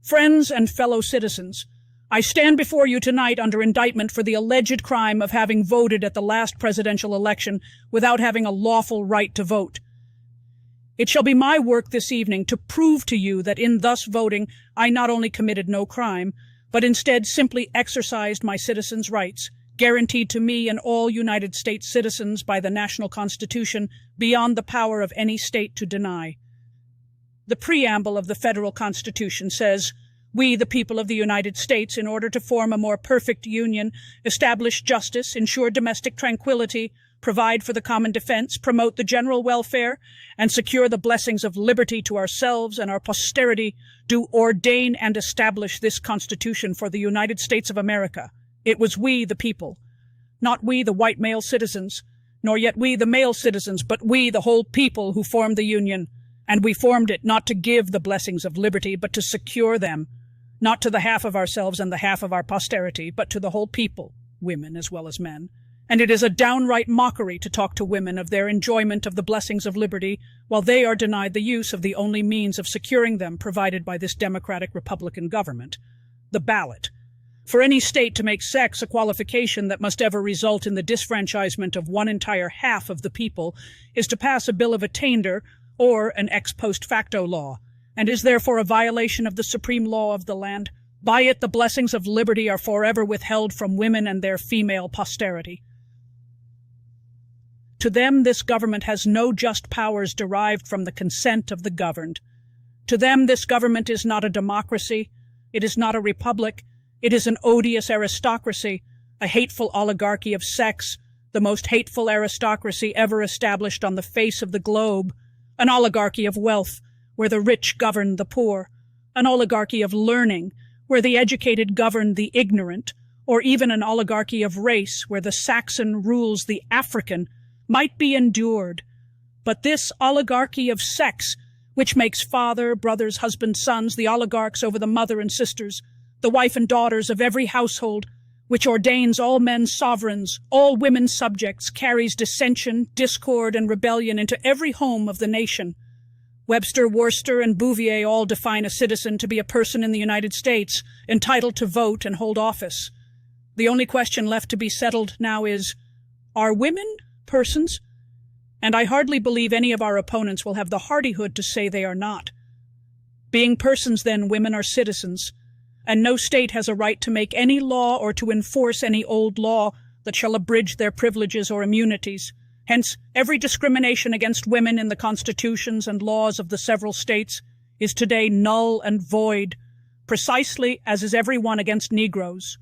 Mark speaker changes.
Speaker 1: Friends and fellow citizens, I stand before you tonight under indictment for the alleged crime of having voted at the last presidential election without having a lawful right to vote. It shall be my work this evening to prove to you that in thus voting I not only committed no crime, but instead simply exercised my citizens' rights, guaranteed to me and all United States citizens by the national Constitution beyond the power of any state to deny. The preamble of the federal Constitution says, "We, the people of the United States, in order to form a more perfect union, establish justice, ensure domestic tranquility, provide for the common defense, promote the general welfare, and secure the blessings of liberty to ourselves and our posterity, do ordain and establish this Constitution for the United States of America." It was we, the people, not we, the white male citizens, nor yet we, the male citizens, but we, the whole people, who formed the Union. And we formed it not to give the blessings of liberty, but to secure them, not to the half of ourselves and the half of our posterity, but to the whole people, women as well as men. And it is a downright mockery to talk to women of their enjoyment of the blessings of liberty, while they are denied the use of the only means of securing them provided by this democratic Republican government, the ballot. For any state to make sex a qualification that must ever result in the disfranchisement of one entire half of the people is to pass a bill of attainder or an ex post facto law, and is therefore a violation of the supreme law of the land. By it the blessings of liberty are forever withheld from women and their female posterity. To them this government has no just powers derived from the consent of the governed. To them this government is not a democracy, it is not a republic, it is an odious aristocracy, a hateful oligarchy of sex, the most hateful aristocracy ever established on the face of the globe, an oligarchy of wealth, where the rich govern the poor, an oligarchy of learning, where the educated govern the ignorant, or even an oligarchy of race, where the Saxon rules the African, might be endured. But this oligarchy of sex, which makes father, brothers, husbands, sons, the oligarchs over the mother and sisters, the wife and daughters of every household, which ordains all men sovereigns, all women subjects, carries dissension, discord, and rebellion into every home of the nation. Webster, Worcester, and Bouvier all define a citizen to be a person in the United States, entitled to vote and hold office. The only question left to be settled now is, are women persons? And I hardly believe any of our opponents will have the hardihood to say they are not. Being persons, then, women are citizens, and no state has a right to make any law or to enforce any old law that shall abridge their privileges or immunities. Hence, every discrimination against women in the constitutions and laws of the several states is today null and void, precisely as is every one against Negroes.